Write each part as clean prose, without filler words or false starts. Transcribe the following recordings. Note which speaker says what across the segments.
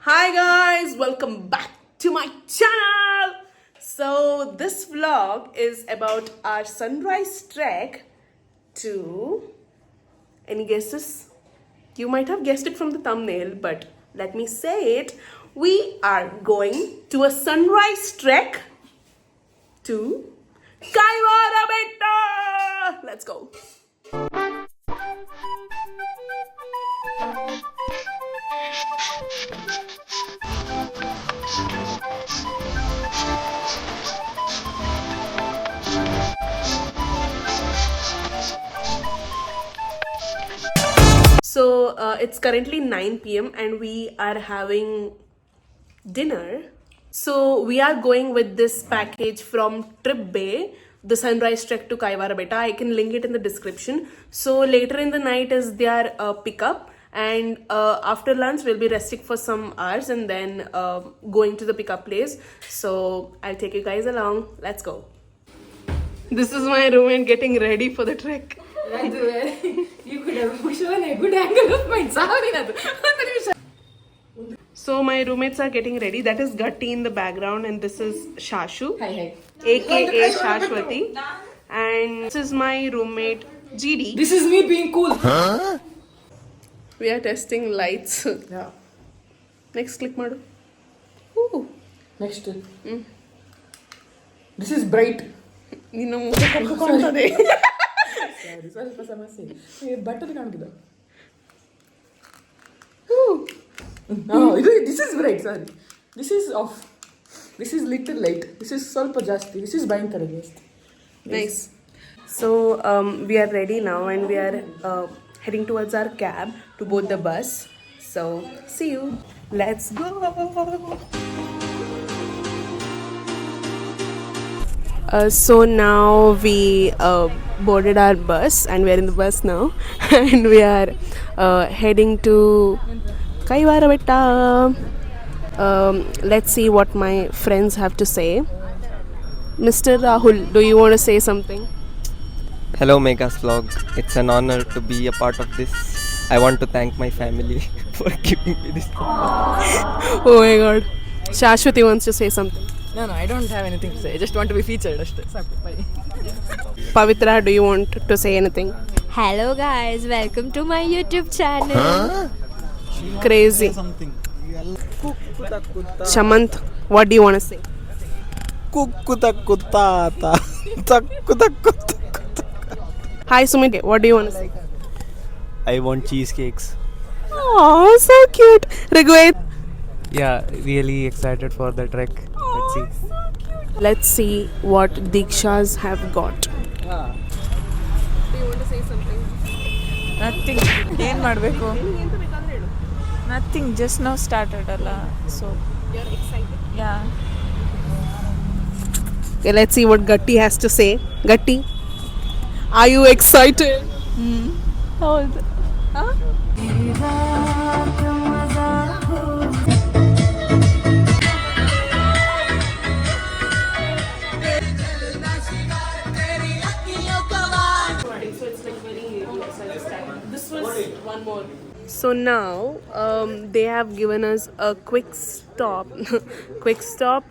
Speaker 1: Hi guys, welcome back to my channel. So this vlog is about our sunrise trek to, any guesses? You might have guessed it from the thumbnail, but let me say it. We are going to a sunrise trek to Kaiwara Betta. Let's go. So it's currently 9 p.m. and we are having dinner. So we are going with this package from Trip Bay, the sunrise trek to Kaiwara Betta. I can link it in the description. So later in the night is their pickup, and after lunch we'll be resting for some hours and then going to the pickup place. So I'll take you guys along. Let's go. This is my roommate getting ready for the trek.
Speaker 2: You could have shown a good angle of mine.
Speaker 1: So my roommates are getting ready. That is Gatti in the background, and this is Shashu,
Speaker 2: Hi.
Speaker 1: aka Shashwati, and this is my roommate GD.
Speaker 2: This is me being cool.
Speaker 1: We are testing lights.
Speaker 2: Yeah.
Speaker 1: Next click madu. Ooh.
Speaker 2: Next. This is bright.
Speaker 1: ನಿನ್ನ ಮುಖ ಕರ್ಕೊಂಡ್ರೆ
Speaker 2: ಸ್ವಲ್ಪ ಸಮಸ್ಯೆ ಬಟ್ಟಲು ಕಾಣ್ತಿದ್ದ this is bright, sorry. This is off. This is little light. This is ಸ್ವಲ್ಪ ಜಾಸ್ತಿ. This is ಭಯಂಕರ ಜಾಸ್ತಿ.
Speaker 1: Nice. So we are ready now and we are heading towards our cab to board the bus. So see you. Let's go. So now we boarded our bus and we are in the bus now and we are heading to Kaiwara Betta. Let's see what my friends have to say. Mr. Rahul, do you want to say something?
Speaker 3: Hello Mega's vlog. It's an honor to be a part of this. I want to thank my family for giving me this.
Speaker 1: Oh my god. Shashwati wants to say something.
Speaker 2: No, I don't have anything to say. I just want to be featured. Bye.
Speaker 1: Pavitra, do you want to say anything?
Speaker 4: Hello guys, welcome to my YouTube channel.
Speaker 1: Crazy. Shamant, what do you want to say? Hi Sumit, what do you want to say?
Speaker 3: I want cheesecakes.
Speaker 1: Oh, so cute. Rigved?
Speaker 3: Yeah, really excited for the trek. Let's see.
Speaker 1: Let's see what Dikshas have got. Do you want to say something?
Speaker 5: Nothing. ಏನು ಮಾಡಬೇಕು nothing just now started ಅಲ್ಲ so
Speaker 1: You're excited?
Speaker 5: Yeah
Speaker 1: Okay, let's see what Gatti has to say. Gatti, are you excited?
Speaker 5: ಹೌದು
Speaker 1: So it's like very this was one more. So now they have given us a quick stop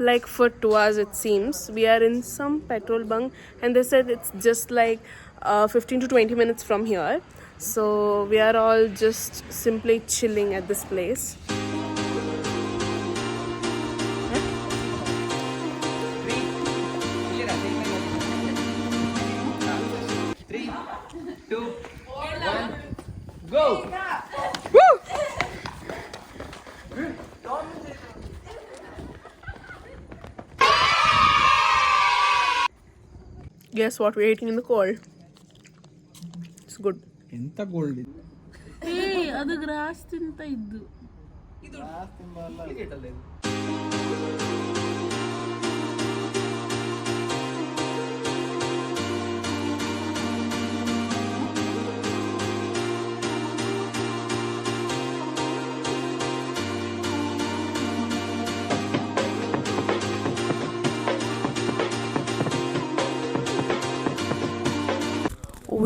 Speaker 1: like for 2 hours it seems. We are in some petrol bunk and they said it's just like 15 to 20 minutes from here. So we are all just simply chilling at this place. Guess what we're eating in the cold? It's good.
Speaker 6: ಎಂತ gold
Speaker 5: ಅದು gross ತಿಂತ ಇದ್ದು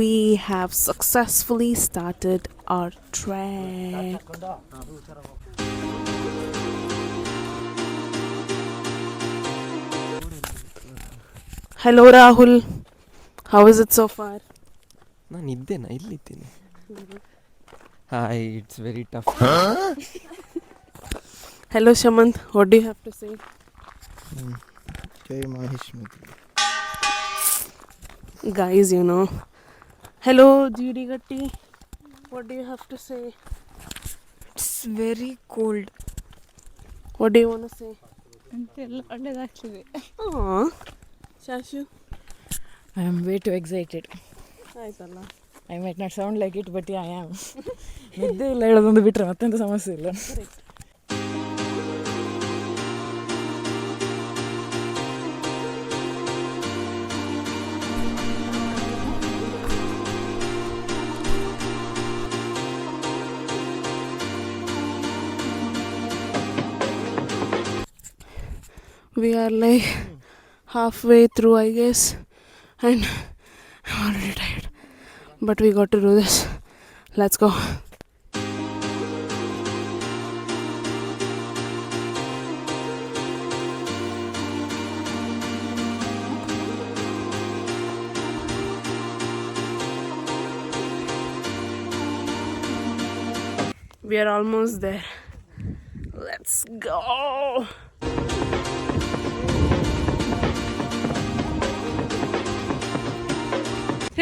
Speaker 1: We have successfully started our trek. Hello Rahul. How is it so far?
Speaker 3: ನಾನು ಇದ್ದೇನಾ ಇಲ್ಲಿದ್ದೇನೆ. Hi, it's very tough.
Speaker 1: Hello Shamant. What do you have to say?
Speaker 6: Jai Mahesh.
Speaker 1: Guys, you know. Hello GD Gatti. What do you have to say?
Speaker 5: It's very cold.
Speaker 1: What do you want to say?
Speaker 5: ಅಂತೆಲ್ಲ ಒಳ್ಳೆದಾಗ್ತದೆ.
Speaker 1: Aww. Shashu.
Speaker 2: I am way too excited.
Speaker 1: ಆಯ್ತಲ್ಲ.
Speaker 2: I might not sound like it, but yeah, I am. ನಿದ್ದೆ ಇಲ್ಲ ಹೇಳೋದೊಂದು ಬಿಟ್ಟರೆ ಮತ್ತೆಂತ ಸಮಸ್ಯೆ ಇಲ್ಲ.
Speaker 1: We are like halfway through, I guess, and I'm already tired. But we got to do this. Let's go. We are almost there. Let's go.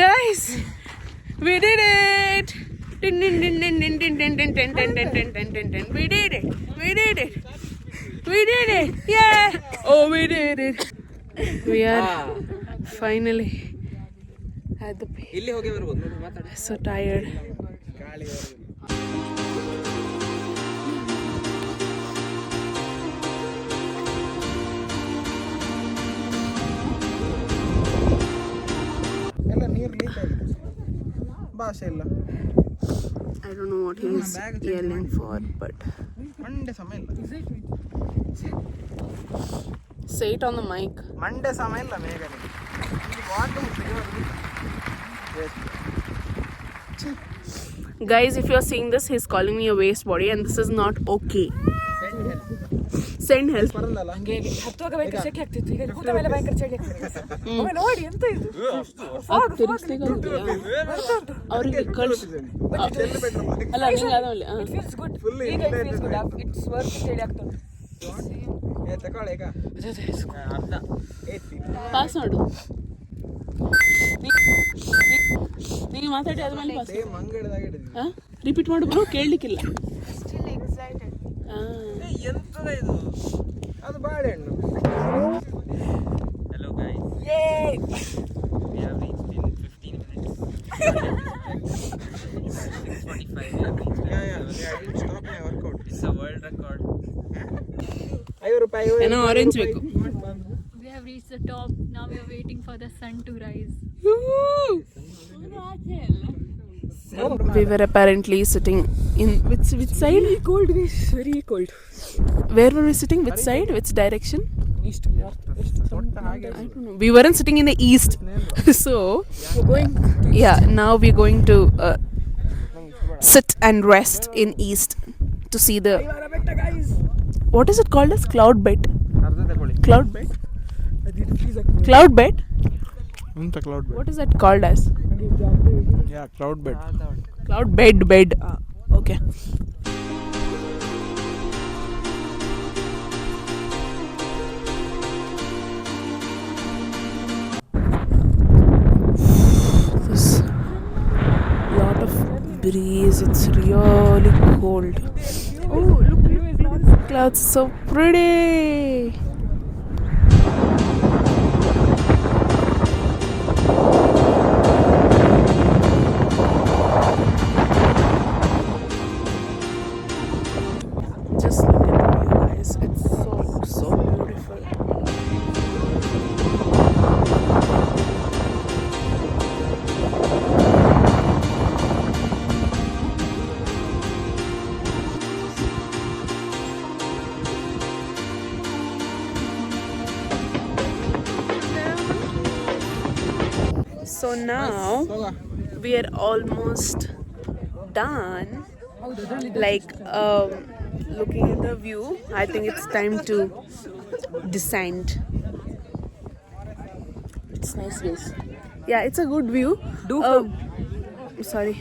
Speaker 1: Guys, we did it! We did it! We did it! We did it! Yeah! Oh, we did it! We are finally at the peak. So tired.
Speaker 6: ಎಲ್ಲ ನೀರು leak ಆಗಿದೆ. ಭಾಷೆ ಇಲ್ಲ.
Speaker 1: I don't know what he is yelling for, but
Speaker 6: ಮಂಡೆ ಸಮಯ ಇಲ್ಲ.
Speaker 1: say it on the mic.
Speaker 6: ಮಂಡೆ ಸಮಯ ಇಲ್ಲ ಮೇಘನೆ.
Speaker 1: Guys, if you're seeing this, he's calling me a waste body, and this is not okay. Send help.
Speaker 6: ಬರಲ್ಲ.
Speaker 2: ಹಂಗೆ ಹತ್ತುವಾಗ ಭಯಂಕರ ಶೆಕೆ ಆಗ್ತಿತ್ತು, ಈಗ ಕೂತ ಮೇಲೆ ಭಯಂಕರ ಚಳಿ ಆಗ್ತದೆ. ಒಮ್ಮೆ ನೋಡಿ ಎಂತ ಇದು
Speaker 1: ಅವ್ರಿಗೆ ಕಳ್ಸಿ ಅಲ್ಲ ನಿಂಗೆ ಅದಾವಲ್ಲ
Speaker 2: ಇಟ್ ಫೀಲ್ಸ್ ಗುಡ್. ಈಗ it feels good. It's worth ಚಳಿ ಆಗ್ತದೆ.
Speaker 6: ತಗೊಳ್ಳಿ ಈಗ ಅರ್ಧ
Speaker 1: ಪಾಸ್ ಮಾಡು. ನೀನು ಮಾತಾಡಿ ಆದ್ಮೇಲೆ ಪಾಸ್.
Speaker 6: ಸೇಮ್ ಮಂಗಡದಾಗ ಹಿಡಿದ್ವಿ.
Speaker 1: ರಿಪೀಟ್ ಮಾಡು ಬ್ರೋ, ಕೇಳಲಿಕ್ಕಿಲ್ಲ.
Speaker 6: ಎಂತದ ಇದು? ಅದು ಬಾಳೆಹಣ್ಣು.
Speaker 3: Hello guys.
Speaker 2: Yay!
Speaker 3: We have reached in 15 minutes. 6:45 we have reached.
Speaker 6: Yeah, I didn't stop my workout.
Speaker 3: It's a world record.
Speaker 6: ₹5
Speaker 1: ಏನೋ ಆರೆಂಜ್ ಬೇಕು.
Speaker 7: We have reached the top. Now we are waiting for the sun to rise.
Speaker 1: We were apparently sitting in which side?
Speaker 2: Very cold, very cold.
Speaker 1: Where were we sitting? Which side? Which direction?
Speaker 2: East, north, west.
Speaker 1: I don't know. We weren't sitting in the east. So
Speaker 2: We're going.
Speaker 1: yeah, now we're going to sit and rest in east to see the
Speaker 2: Kaiwara Betta, guys.
Speaker 1: what is it called as cloud bed?
Speaker 6: ಅರ್ಧ ತಗೊಳ್ಳಿ.
Speaker 1: Cloud bed?
Speaker 2: ಅದು freeze ಆಗ್ತದೆ.
Speaker 1: Cloud bed?
Speaker 6: ಎಂತ cloud bed?
Speaker 1: What is that called as?
Speaker 6: Yeah cloud bed.
Speaker 1: Cloud bed. Okay. This lot of breeze. It's really cold. Oh, look, clouds so pretty. Just look at the view, guys. It's so beautiful. So now we are almost done. Like looking at the view, I think it's time to descend.
Speaker 2: It's nice, guys.
Speaker 1: Yeah, it's a good view.
Speaker 2: Do
Speaker 1: Sorry.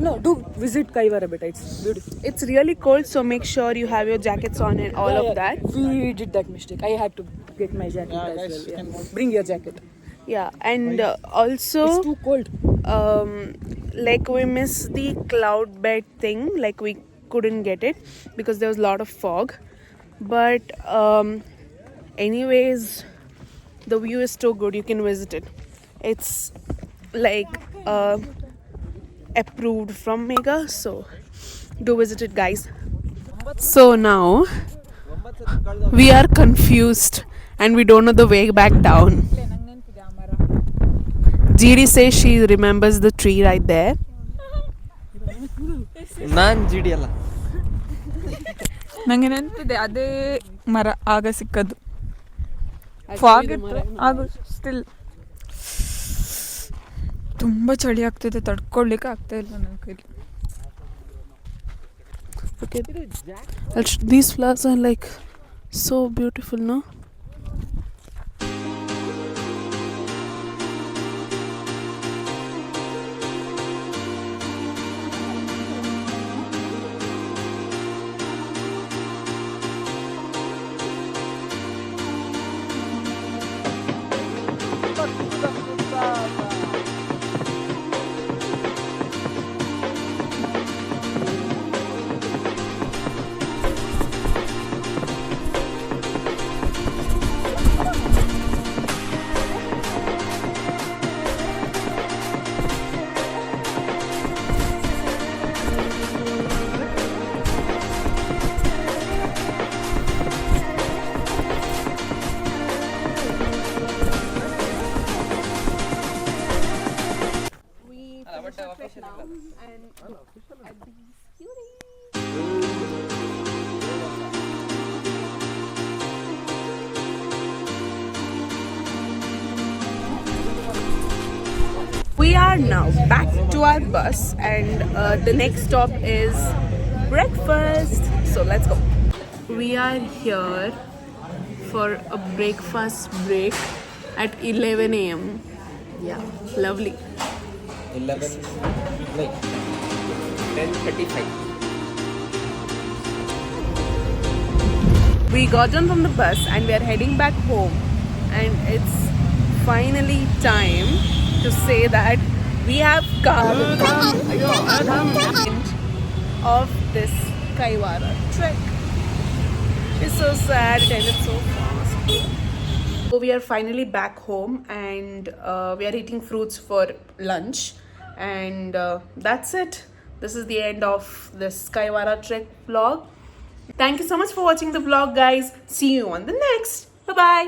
Speaker 2: No, do visit Kaiwara Betta. It's beautiful.
Speaker 1: It's really cold, so make sure you have your jackets on and all of that.
Speaker 2: We did that mistake. I had to get my jacket as well. Yeah. Bring your jacket.
Speaker 1: Yeah, and also
Speaker 2: It's too cold.
Speaker 1: like we missed the cloud bed thing, like we couldn't get it because there was a lot of fog, but anyways the view is so good, you can visit it. It's like approved from Mega, so do visit it, guys. So now we are confused and we don't know the way back down. GD says she remembers the tree right there.
Speaker 3: ನಾನು ಜಿಡಿ ಅಲ್ಲ.
Speaker 5: ನಂಗೆ ನೆನಪಿದೆ ಅದೇ ಮರ ಆಗ ಸಿಕ್ಕದ್ದು. Fog ಇತ್ತು ಆಗ still ತುಂಬ ಚಳಿ ಆಗ್ತಿದೆ, ತಡ್ಕೊಳ್ಲಿಕ್ಕೆ ಆಗ್ತಾ ಇಲ್ಲ ನನ್ನ ಕೈಲಿ.
Speaker 1: These flowers are like so beautiful, no? We are now back to our bus and the next stop is breakfast. So let's go. We are here for a breakfast break at 11 a.m. Yeah, lovely.
Speaker 3: 11 like 10:35.
Speaker 1: We got on from the bus and we are heading back home, and it's finally time to say that we have come of this Kaiwara trek. It's so sad, it ended so fast. So we are finally back home and we are eating fruits for lunch, and that's it. This is the end of this Kaiwara trek vlog. Thank you so much for watching the vlog, guys. See you on the next. Bye bye.